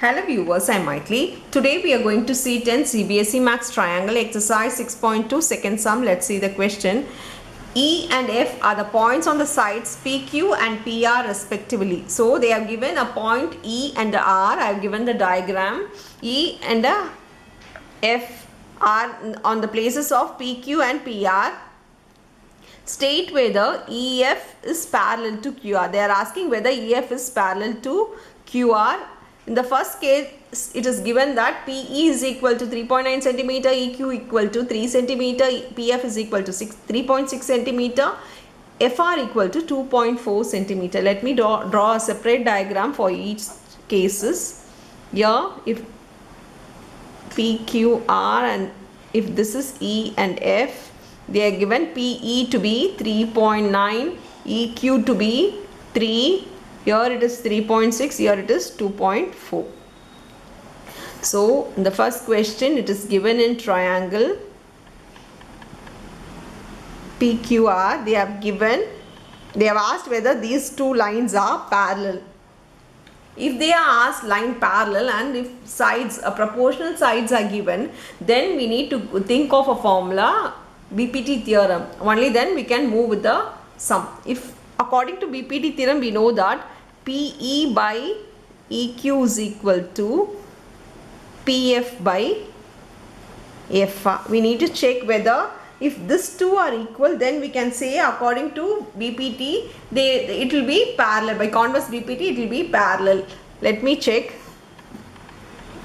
Hello viewers, I am Maitli. Today we are going to see 10 CBSE Maths Triangle exercise 6.2 second sum. Let's see the question. E and F are the points on the sides PQ and PR respectively. So they have given a point E and R. I have given the diagram. E and F are on the places of PQ and PR. State whether EF is parallel to QR. They are asking whether EF is parallel to QR. In the first case, it is given that PE is equal to 3.9 centimeter, EQ equal to 3 centimeter, PF is equal to 3.6 centimeter, FR equal to 2.4 centimeter. Let me draw a separate diagram for each cases. Here, if PQR and if this is E and F, they are given PE to be 3.9, EQ to be 3. Here it is 3.6, here it is 2.4. So in the first question it is given in triangle PQR. They have asked whether these two lines are parallel. If they are asked line parallel and if sides, proportional sides are given, then we need to think of a formula, BPT theorem. Only then we can move with the sum. If according to BPT theorem, we know that PE by EQ is equal to PF by FR. We need to check whether if these two are equal, then we can say according to BPT, it will be parallel. By converse BPT, it will be parallel. Let me check.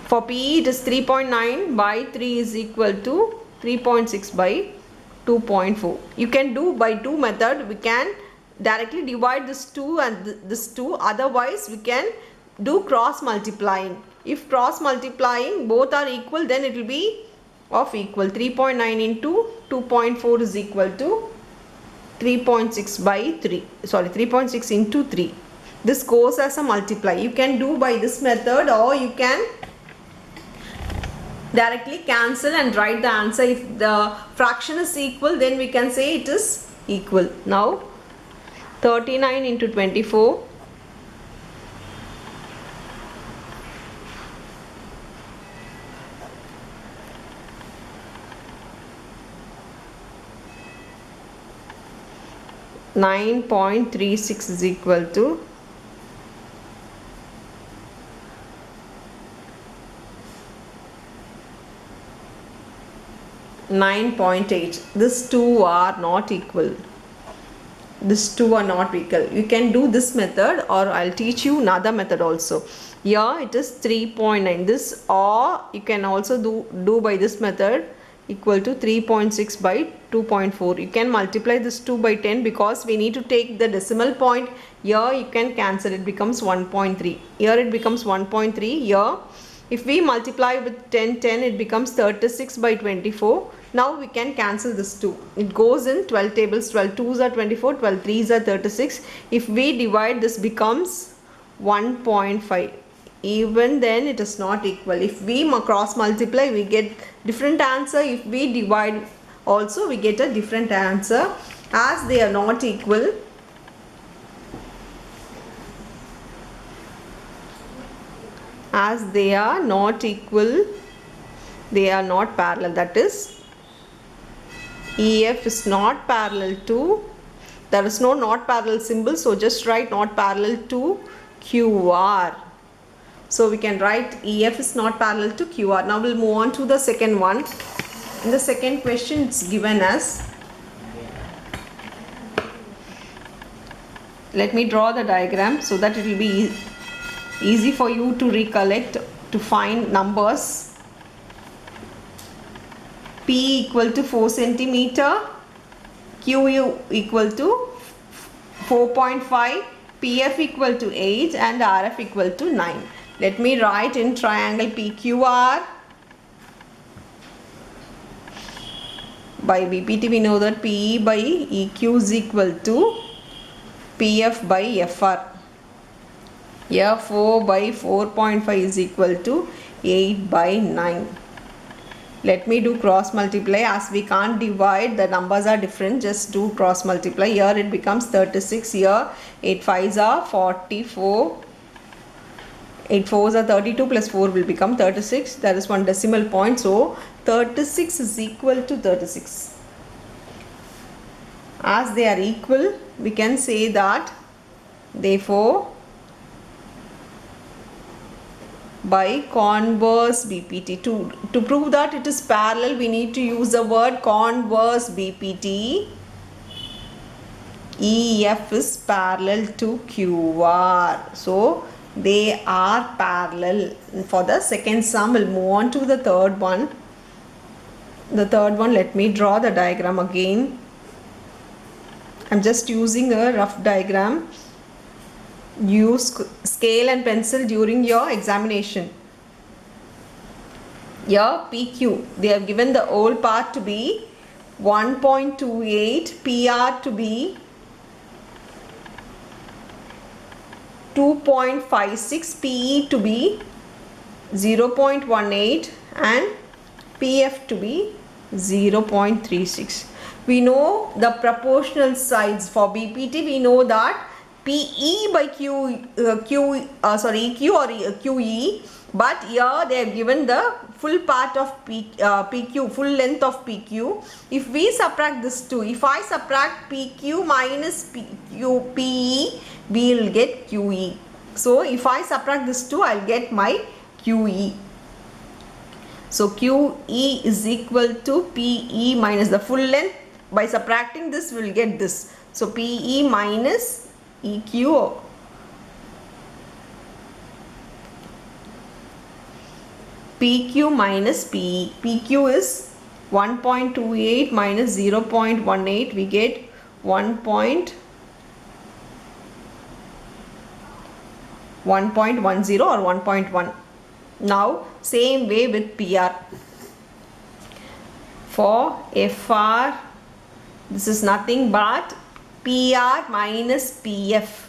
For PE, it is 3.9 by 3 is equal to 3.6 by 2.4. You can do by two method. We can directly divide this 2 and this 2. Otherwise, we can do cross multiplying. If cross multiplying both are equal, then it will be of equal. 3.9 into 2.4 is equal to 3.6 by 3. Sorry, 3.6 into 3. This goes as a multiply. You can do by this method or you can directly cancel and write the answer. If the fraction is equal, then we can say it is equal. Now 39 into 24. .36 is equal to 9.8. These two are not equal. These two are not equal. You can do this method or I'll teach you another method also. Here it is 3.9. This, or you can also do by this method, equal to 3.6 by 2.4. You can multiply this 2 by 10 because we need to take the decimal point. Here you can cancel, it becomes 1.3. Here it becomes 1.3. Here if we multiply with 10, it becomes 36 by 24. Now we can cancel this 2. It goes in 12 tables. 12 2s are 24, 12 3s are 36. If we divide, this becomes 1.5. Even then it is not equal. If we cross multiply, we get different answer. If we divide also, we get a different answer. As they are not equal, they are not parallel. That is, EF is not parallel to, there is no not parallel symbol, so just write not parallel to QR. So we can write EF is not parallel to QR. Now we'll move on to the second one. In the second question, it's given as, let me draw the diagram so that it will be easy for you to recollect, to find numbers. P equal to 4 centimeter, Q equal to 4.5, PF equal to 8 and RF equal to 9. Let me write in triangle PQR. By BPT we know that PE by EQ is equal to PF by FR. Here 4 by 4.5 is equal to 8 by 9. Let me do cross multiply. As we can't divide, the numbers are different, just do cross multiply. Here it becomes 36. Here 8 5s are 44. 8 fours are 32 plus 4 will become 36. There is one decimal point. So 36 is equal to 36. As they are equal, we can say that therefore by converse BPT. To prove that it is parallel, we need to use the word converse BPT. EF is parallel to QR. So they are parallel. For the second sum, we'll move on to the third one. The third one, let me draw the diagram again. I'm just using a rough diagram. Use scale and pencil during your examination. Here PQ, they have given the whole part to be 1.28, PR to be 2.56, PE to be 0.18 and PF to be 0.36. We know the proportional sides for BPT. We know that PE by Q or QE, but here they have given the full part of PQ, full length of PQ. If we subtract this two, if I subtract PQ minus PE, we will get QE. So if I subtract this two, I'll get my QE. So QE is equal to PE minus the full length. By subtracting this, we will get this. So PE minus EQ. PQ minus PE. PQ is 1.28 minus 0.18. We get 1.10 or 1.1. Now same way with PR. For FR, this is nothing but PR minus PF.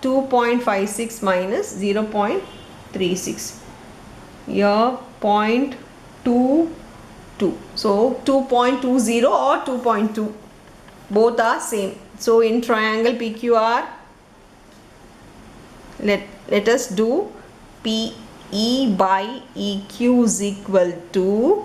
2.56 minus 0.36. Here 0.22. So 2.20 or 2.2. Both are same. So in triangle PQR, let us do PE by EQ is equal to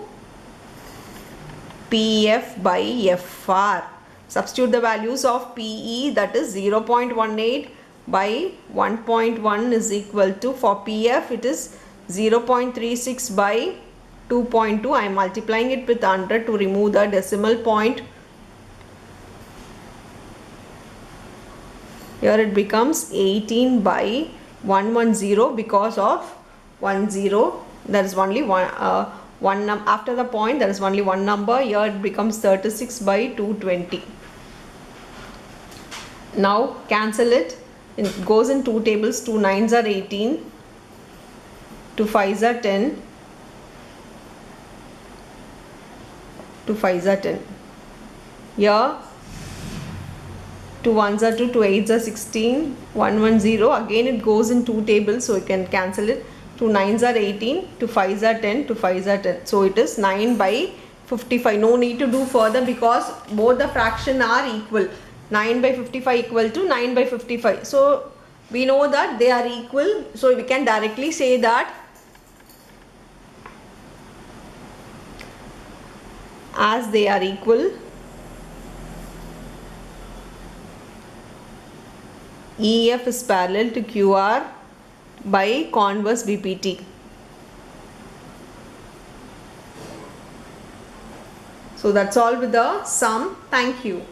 PF by FR. Substitute the values of PE, that is 0.18 by 1.1 is equal to, for PF it is 0.36 by 2.2. I am multiplying it with 100 to remove the decimal point. Here it becomes 18 by 110 because of 10. There is only one after the point there is only one number. Here it becomes 36 by 220. Now cancel it. It goes in two tables. 2 9s are 18. 2 5s are 10. 2 5s are 10. Here 2 1s are 2, 2 8s are 16, 1 1 0. Again it goes in two tables, so you can cancel it. 2 9s are 18, 2 5s are 10, 2 5s are 10. So it is 9 by 55. No need to do further because both the fraction are equal. 9 by 55 equal to 9 by 55. So we know that they are equal. So we can directly say that as they are equal, EF is parallel to QR by converse BPT. So that's all with the sum. Thank you.